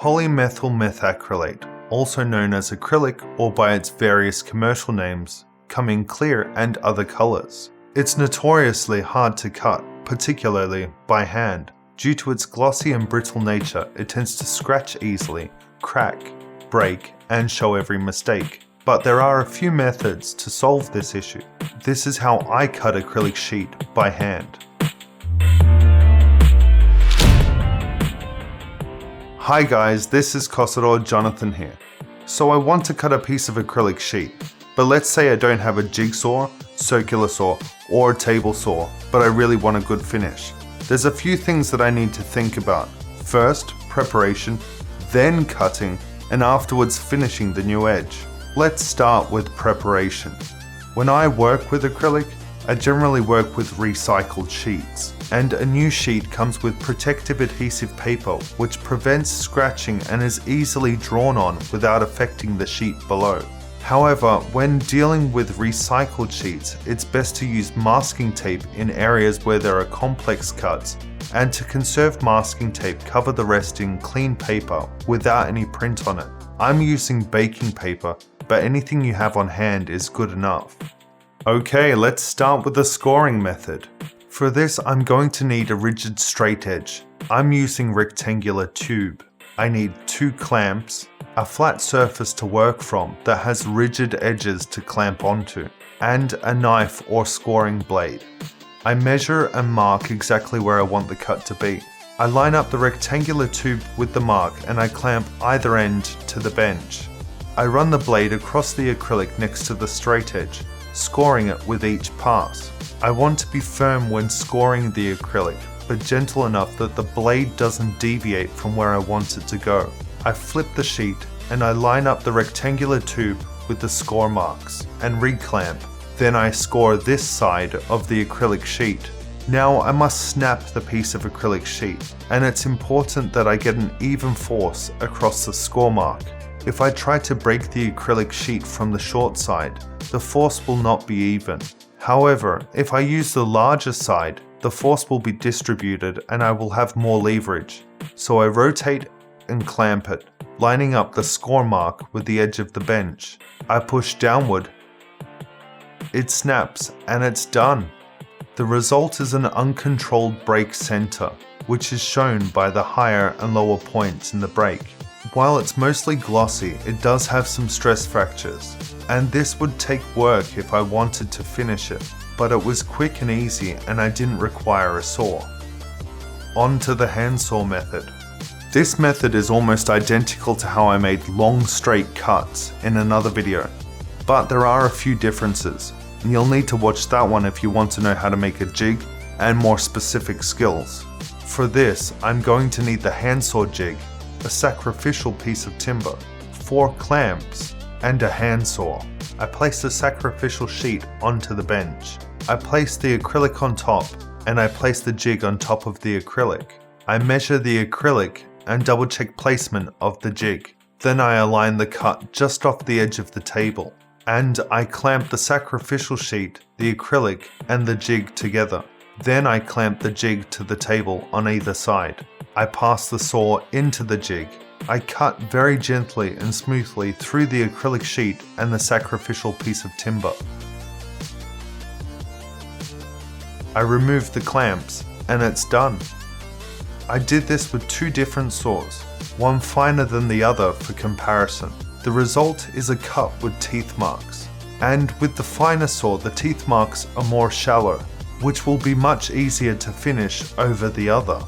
Polymethyl methacrylate, also known as acrylic or by its various commercial names, come in clear and other colors. It's notoriously hard to cut, particularly by hand. Due to its glossy and brittle nature, it tends to scratch easily, crack, break, and show every mistake. But there are a few methods to solve this issue. This is how I cut acrylic sheet by hand. Hi guys, this is Cosador Jonathan here. So I want to cut a piece of acrylic sheet, but let's say I don't have a jigsaw, circular saw, or a table saw, but I really want a good finish. There's a few things that I need to think about. First, preparation, then cutting, and afterwards finishing the new edge. Let's start with preparation. When I work with acrylic, I generally work with recycled sheets, and a new sheet comes with protective adhesive paper which prevents scratching and is easily drawn on without affecting the sheet below. However, when dealing with recycled sheets, it's best to use masking tape in areas where there are complex cuts, and to conserve masking tape, cover the rest in clean paper without any print on it. I'm using baking paper, but anything you have on hand is good enough. Okay, let's start with the scoring method. For this, I'm going to need a rigid straight edge. I'm using rectangular tube. I need 2 clamps, a flat surface to work from that has rigid edges to clamp onto, and a knife or scoring blade. I measure and mark exactly where I want the cut to be. I line up the rectangular tube with the mark and I clamp either end to the bench. I run the blade across the acrylic next to the straight edge, scoring it with each pass. I want to be firm when scoring the acrylic, but gentle enough that the blade doesn't deviate from where I want it to go. I flip the sheet and I line up the rectangular tube with the score marks and reclamp. Then I score this side of the acrylic sheet. Now I must snap the piece of acrylic sheet, and it's important that I get an even force across the score mark. If I try to break the acrylic sheet from the short side, the force will not be even. However, if I use the larger side, the force will be distributed and I will have more leverage. So I rotate and clamp it, lining up the score mark with the edge of the bench. I push downward, it snaps, and it's done. The result is an uncontrolled break center, which is shown by the higher and lower points in the break. While it's mostly glossy, it does have some stress fractures, and this would take work if I wanted to finish it, but it was quick and easy and I didn't require a saw. On to the handsaw method. This method is almost identical to how I made long straight cuts in another video, but there are a few differences, and you'll need to watch that one if you want to know how to make a jig and more specific skills. For this, I'm going to need the handsaw jig, a sacrificial piece of timber, 4 clamps, and a handsaw. I place the sacrificial sheet onto the bench. I place the acrylic on top, and I place the jig on top of the acrylic. I measure the acrylic and double check placement of the jig. Then I align the cut just off the edge of the table, and I clamp the sacrificial sheet, the acrylic, and the jig together. Then I clamp the jig to the table on either side. I pass the saw into the jig. I cut very gently and smoothly through the acrylic sheet and the sacrificial piece of timber. I remove the clamps and it's done. I did this with 2 different saws, one finer than the other for comparison. The result is a cut with teeth marks, and with the finer saw the teeth marks are more shallow, which will be much easier to finish over the other.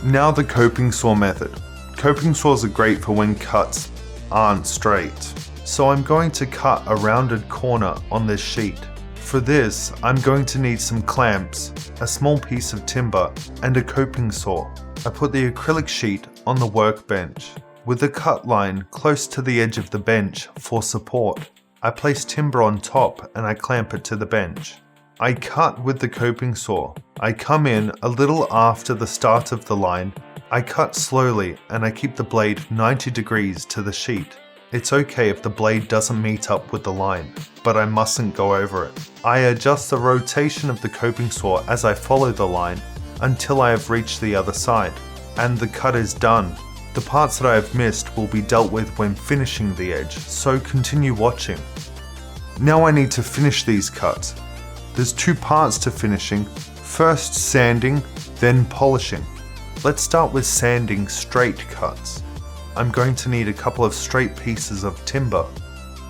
Now the coping saw method. Coping saws are great for when cuts aren't straight. So I'm going to cut a rounded corner on this sheet. For this, I'm going to need some clamps, a small piece of timber, and a coping saw. I put the acrylic sheet on the workbench, with a cut line close to the edge of the bench for support. I place timber on top and I clamp it to the bench. I cut with the coping saw. I come in a little after the start of the line. I cut slowly and I keep the blade 90 degrees to the sheet. It's okay if the blade doesn't meet up with the line, but I mustn't go over it. I adjust the rotation of the coping saw as I follow the line until I have reached the other side, and the cut is done. The parts that I have missed will be dealt with when finishing the edge, so continue watching. Now I need to finish these cuts. There's 2 parts to finishing, first sanding, then polishing. Let's start with sanding straight cuts. I'm going to need a couple of straight pieces of timber,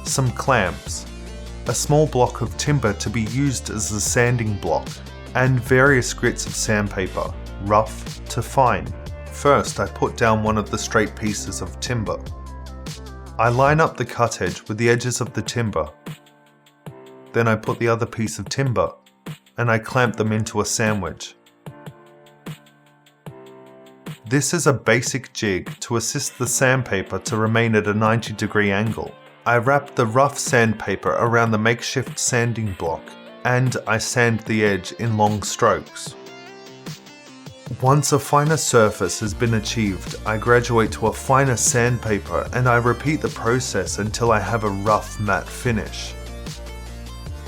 some clamps, a small block of timber to be used as a sanding block, and various grits of sandpaper, rough to fine. First, I put down one of the straight pieces of timber. I line up the cut edge with the edges of the timber. Then I put the other piece of timber and I clamp them into a sandwich. This is a basic jig to assist the sandpaper to remain at a 90-degree angle. I wrap the rough sandpaper around the makeshift sanding block and I sand the edge in long strokes. Once a finer surface has been achieved, I graduate to a finer sandpaper and I repeat the process until I have a rough matte finish.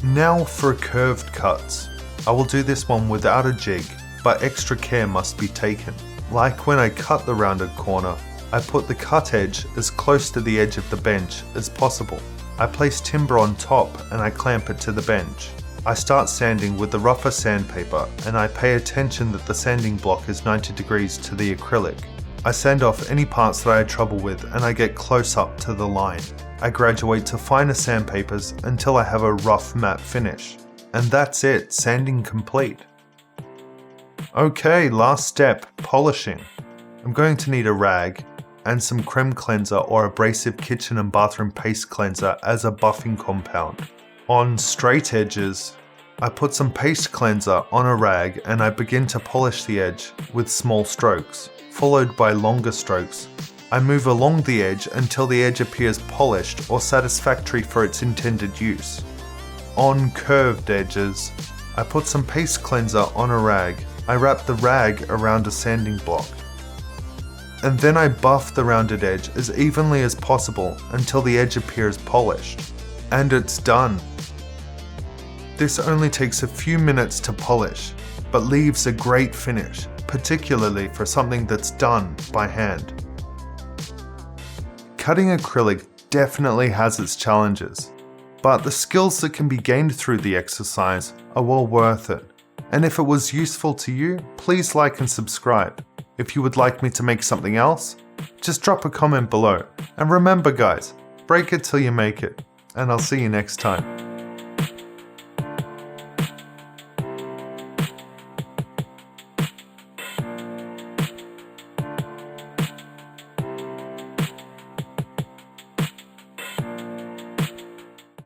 Now for curved cuts. I will do this one without a jig, but extra care must be taken. Like when I cut the rounded corner, I put the cut edge as close to the edge of the bench as possible. I place timber on top and I clamp it to the bench. I start sanding with the rougher sandpaper and I pay attention that the sanding block is 90 degrees to the acrylic. I sand off any parts that I had trouble with and I get close up to the line. I graduate to finer sandpapers until I have a rough matte finish. And that's it, sanding complete. Okay, last step, polishing. I'm going to need a rag and some creme cleanser or abrasive kitchen and bathroom paste cleanser as a buffing compound. On straight edges, I put some paste cleanser on a rag and I begin to polish the edge with small strokes, followed by longer strokes. I move along the edge until the edge appears polished or satisfactory for its intended use. On curved edges, I put some paste cleanser on a rag. I wrap the rag around a sanding block. And then I buff the rounded edge as evenly as possible until the edge appears polished. And it's done. This only takes a few minutes to polish, but leaves a great finish, particularly for something that's done by hand. Cutting acrylic definitely has its challenges, but the skills that can be gained through the exercise are well worth it. And if it was useful to you, please like and subscribe. If you would like me to make something else, just drop a comment below. And remember guys, break it till you make it. And I'll see you next time.